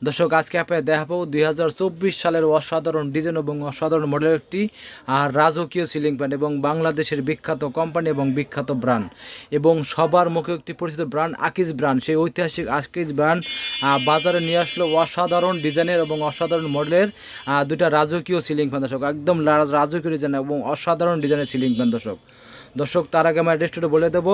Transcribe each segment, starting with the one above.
দর্শক আজকে আপনাদের দেখাবো 2024 সালের অসাধারণ ডিজাইন এবং অসাধারণ মডেলের একটি রাজকীয় সিলিং ফ্যান এবং বাংলাদেশের বিখ্যাত কোম্পানি এবং বিখ্যাত ব্র্যান্ড এবং সবার মুখে একটি পরিচিত ব্র্যান্ড আকিজ ব্র্যান্ড। সেই ঐতিহাসিক আকিজ ব্র্যান্ড বাজারে নিয়ে আসলো অসাধারণ ডিজাইনের এবং অসাধারণ মডেলের দুইটা রাজকীয় সিলিং ফ্যান। দর্শক একদম রাজকীয় ডিজাইন এবং অসাধারণ ডিজাইনের সিলিং ফ্যান। দর্শক তার আগে আমার অ্যাড্রেসটা বলে দেবো।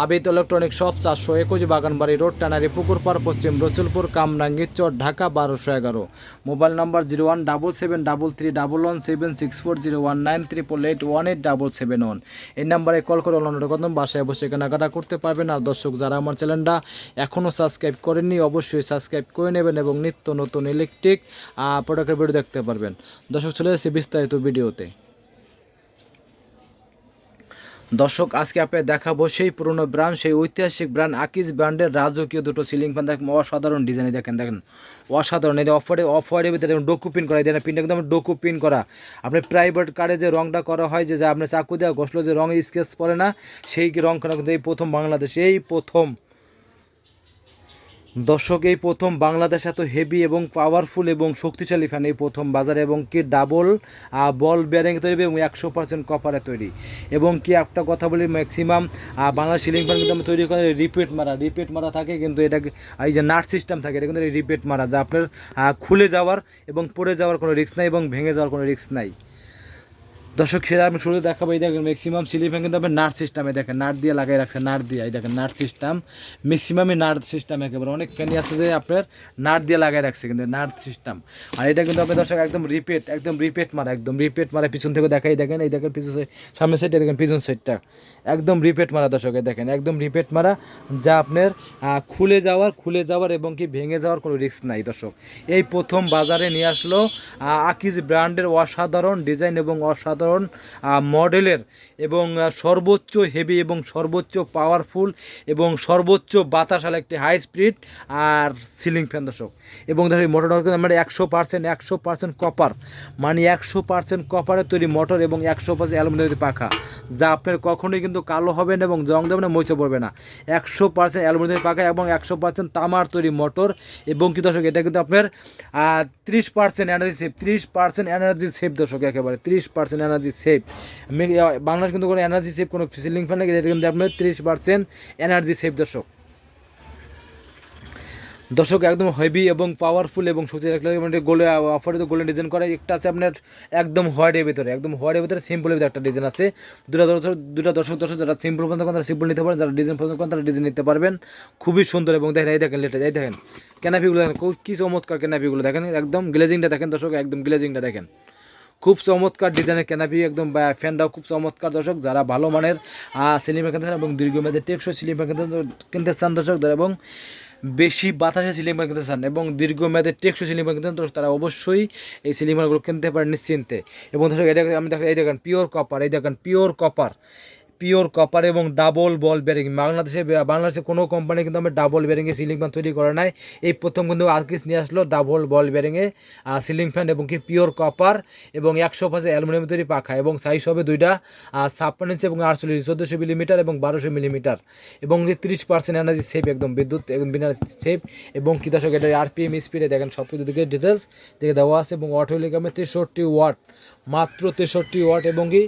Abid electronic shop 421 বাগানবাড়ি road, tannery পুকুরপাড়, পশ্চিম রসুলপুর, কামরাঙ্গীর চর, ঢাকা 1211। Mobile number 01771311764, 01988181871। এই নাম্বারে কল করে অনলাইনে কত বাসায় বসে কেনাকাটা করতে পারবেন। আর দর্শক যারা আমার চ্যানেলটা এখনও সাবস্ক্রাইব করেননি অবশ্যই সাবস্ক্রাইব করে নেবেন এবং নিত্য নতুন ইলেকট্রিক প্রোডাক্টের ভিডিও দেখতে পারবেন। দর্শক চলে এসেছি বিস্তারিত ভিডিওতে। দর্শক আজকে আপনাদের দেখাবো সেই পুরনো ব্র্যান্ড, সেই ঐতিহাসিক ব্র্যান্ড আকিজ ব্র্যান্ডের রাজকীয় দুটো সিলিং ফ্যান। দেখেন অসাধারণ ডিজাইন, দেখেন অসাধারণ। এই অফ হোয়াইটের ভিতরে ডোকু পিন করা, এদের পিনটা একদম ডোকু পিন করা। আপনি প্রাইভেট কারে যে রংটা করা হয়, যে আপনি চাকু দেওয়া ঘষলো যে রঙের স্কেচ পড়ে না, সেই রং করা কিন্তু এই প্রথম বাংলাদেশে, এই প্রথম দর্শক, এই প্রথম বাংলাদেশ এত হেভি এবং পাওয়ারফুল এবং শক্তিশালী ফ্যান এই প্রথম বাজারে, এবং কি ডাবল বল বেয়ারিং তৈরি এবং 100% কপারে তৈরি। এবং কি একটা কথা বলি, ম্যাক্সিমাম বাংলা সিলিং ফ্যান কিন্তু আমি তৈরি করে রিপিট মারা থাকে, কিন্তু এটাকে এই যে নাট সিস্টেম থাকে, এটা কিন্তু রিপিট মারা, যা আপনার খুলে যাওয়ার এবং পড়ে যাওয়ার কোনো রিস্ক নাই এবং ভেঙে যাওয়ার কোনো রিস্ক নাই। দর্শক সেটা আমি শুরু দেখাবো। এই দেখেন ম্যাক্সিমাম সিলিং ফ্যান কিন্তু আপনার নাট সিস্টেমে, দেখেন নাট দিয়ে লাগাই রাখছে, নাট দিয়ে, এই দেখেন নাট সিস্টেম, ম্যাক্সিমামই নাট সিস্টেম। একেবারে অনেক ফ্যানই আছে যে আপনার নাট দিয়ে লাগাই রাখছে, কিন্তু নাট সিস্টেম। আর এটা কিন্তু আপনার দর্শক একদম রিপিট মারা, পিছন থেকে দেখাই, দেখেন এই দেখেন পিছন সামনের সাইডটা, দেখেন পিছন সাইডটা একদম রিপিট মারা। দর্শক দেখেন একদম রিপিট মারা, যা আপনার খুলে যাওয়ার এবং কি ভেঙে যাওয়ার কোনো রিস্ক নাই। দর্শক এই প্রথম বাজারে নিয়ে আসলো আকিজ ব্র্যান্ডের অসাধারণ ডিজাইন এবং অসাধারণ মডেলের এবং সর্বোচ্চ হেভি এবং সর্বোচ্চ পাওয়ারফুল এবং সর্বোচ্চ বাতাসাল একটি হাই স্পিড আর সিলিং ফ্যান। দর্শক এবং দেখো মোটরটা মানে 100% কপার, মানে 100% কপারের তৈরি মোটর এবং 100% অ্যালুমিনিয়ামের পাখা, যা আপনার কখনোই কিন্তু কালো হবে না এবং জং দেবে না, মরিচে পড়বে না। 100% অ্যালুমিনিয়ামের পাখা এবং 100% তামার তৈরি মোটর। এবং কি দর্শক এটা কিন্তু আপনার 30% এনার্জি সেভ, 30% এনার্জি সেভ। দর্শক একেবারে 30% এনার্জি সেভ। বাংলাদেশ কিন্তু কোনো এনার্জি সেভ কোনো সিলিং ফ্যান নেই, এটা কিন্তু আপনার 30% এনার্জি সেভ। দর্শক একদম হেভি এবং পাওয়ারফুল এবং শক্তিশালী গোলে অফারে তো গোল্ডেন ডিজাইন করা একটা আছে আপনার একদম হোয়াইটের ভিতরে, সিম্পলের ভিতরে একটা ডিজাইন আছে। দুটা দর্শক যারা সিম্পল পছন্দ করেন তারা সিম্পল নিতে পারেন, যারা ডিজাইন পছন্দ করেন তারা ডিজাইন নিতে পারবেন। খুবই সুন্দর এবং দেখেন এই দেখেন লেটেস্ট, এই দেখেন ক্যানাপিগুলো দেখেন কী চমৎকার, ক্যানাপিগুলো দেখেন একদম গ্লেজিংটা দেখেন দর্শক, একদম গ্লেজিংটা দেখেন খুব চমৎকার ডিজাইনের ক্যানাপি, একদম ফ্যানটাও খুব চমৎকার। দর্শক যারা ভালো মানের সিলিং ফ্যান কিনতে চান এবং দীর্ঘমেয়াদী টেকসই সিলিং ফ্যান কিনতে চান দর্শক, এবং বেশি বাতাসে সিলিং ফ্যান কিনতে চান এবং দীর্ঘমেয়াদী টেকসই সিলিং ফ্যান কিনতে চান, তারা অবশ্যই এই সিলিং ফ্যানগুলো কিনতে পারেন নিশ্চিন্তে। এবং দর্শক এটা আমি দেখেন, এই দেখেন পিওর কপার, এই দেখেন পিওর কপার এবং ডাবল বল বেয়ারিং। বাংলাদেশে কোনো কোম্পানি কিন্তু আমি ডাবল বেয়ারিংয়ে সিলিং ফ্যান তৈরি করে নাই, এই প্রথম কিন্তু আকিজ নিয়ে আসলো ডাবল বল বেয়ারিংয়ে সিলিং ফ্যান এবং কি পিওর কপার এবং 100% অ্যালুমিনিয়াম তৈরি পাখা, এবং সাইজ হবে দুইটা 56 ইঞ্চি এবং 48, 1400 মিলিমিটার এবং 1200 মিলিমিটার, এবং 30% এনার্জি সেভ, একদম বিদ্যুৎ এবং বিনা সেভ। এবং কি দর্শক এটা আরপিএম স্পিডে দেখেন সব কিছু দিকে ডিটেলস দেখে দেওয়া আছে, এবং ওয়াট হইলে কমে 63 ওয়াট, মাত্র 63 ওয়াট, এবং কি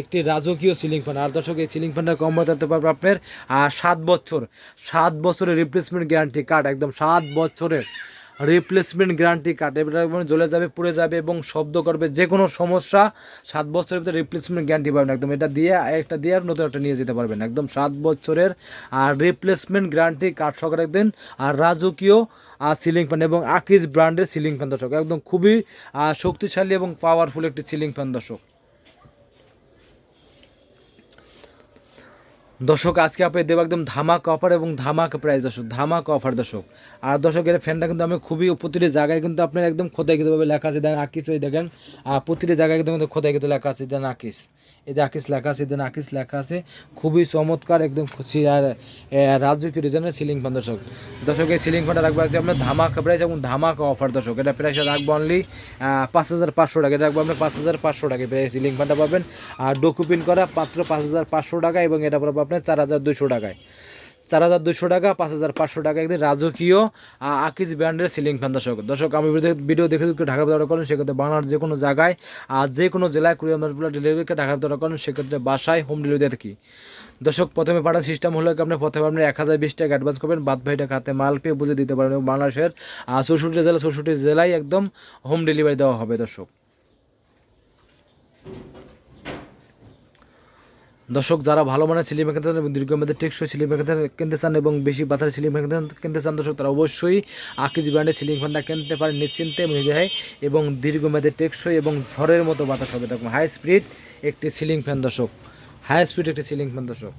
একটি রাজকীয় সিলিং ফ্যান। আর দর্শক এই সিলিং ফ্যানটা কম হতে পারবে আপনার 7 বছরের রিপ্লেসমেন্ট গ্যারান্টি কার্ড, একদম 7 বছরের রিপ্লেসমেন্ট গ্যারান্টি কার্ড। এটা জ্বলে যাবে, পুড়ে যাবে এবং শব্দ করবে, যে কোনো সমস্যা 7 বছরের ভিতরে রিপ্লেসমেন্ট গ্যারান্টি পাবেন। একদম এটা দিয়ে আর নতুন একটা নিয়ে যেতে পারবেন, একদম 7 বছরের আর রিপ্লেসমেন্ট গ্যারান্টি কার্ড সহকারে একদিন আর রাজকীয় সিলিং ফ্যান এবং আকিজ ব্র্যান্ডের সিলিং ফ্যান। দর্শক একদম খুবই শক্তিশালী এবং পাওয়ারফুল একটি সিলিং ফ্যান। দর্শক আজকে আপনি দেবো একদম ধামাকা অফার এবং ধামাকা প্রাইস। ধামাকা অফার দর্শক। আর দর্শক এর ফ্যানটা কিন্তু আমি খুবই প্রতিটি জায়গায় কিন্তু আপনার একদম খোদাইকৃতভাবে লেখা আছে, দেখেন আকিস, ওই দেখেন প্রতিটি জায়গায় কিন্তু খোদাইকৃত লেখা আছে, দেন আকিস, এই যে আকিস লেখা আছে, দেন আকিস লেখা আছে, খুবই চমৎকার একদম খুশি আর রাজকীয় ডিজাইনের সিলিং ফ্যান। দর্শক এই সিলিং ফ্যানটা রাখবো আছে আপনার ধামাকা প্রাইস এবং ধামাকা অফার। দর্শক এটা প্রাইস রাখবো অনলি 5500 টাকা, এটা রাখবো আপনার 5500 টাকা প্রাইস সিলিং ফ্যানটা পাবেন। আর ডকুপিন করা মাত্র 5500 টাকা এবং এটা পাবো আপনার 4200 টাকায়। 4,200 টাকা, 5,500 টাকা, একদিন রাজকীয় আকিজ ব্র্যান্ডের সিলিং ফ্যান। দর্শক আমি ভিডিও দেখে ঢাকার ভিতরে অর্ডার করেন সেক্ষেত্রে বাংলার যে কোনো জায়গায় আর যে কোনো জেলায় কুরিয়ার ডেলিভারিকে ঢাকার ভিতরে অর্ডার করেন সেক্ষেত্রে বাসায় হোম ডেলিভারি দিয়ে থাকি। দর্শক প্রথমে পাঠার সিস্টেম হলো কি প্রথমে আপনি 1,020 টাকা অ্যাডভান্স করবেন, বাদ ভাই টাকা হাতে মাল পেয়ে বুঝে দিতে পারেন এবং বাংলাদেশের 64 জেলায় একদম হোম ডেলিভারি দেওয়া হবে। দর্শক যারা ভালো মানের সিলিং ফ্যান কিনতে চান এবং দীর্ঘমেয়াদী টেকসই সিলিং ফ্যান কিনতে চান এবং বেশি বাজারে সিলিং ফ্যান কিনতে চান দর্শক, তারা অবশ্যই আকিজ ব্র্যান্ডের সিলিং ফ্যানটা কিনতে পারেন নিশ্চিন্তে এবং দীর্ঘমেয়াদী টেকসই এবং ঝড়ের মতো বাতাস হবে। হাই স্পিড একটি সিলিং ফ্যান দর্শক, হাই স্পিড একটি সিলিং ফ্যান দর্শক।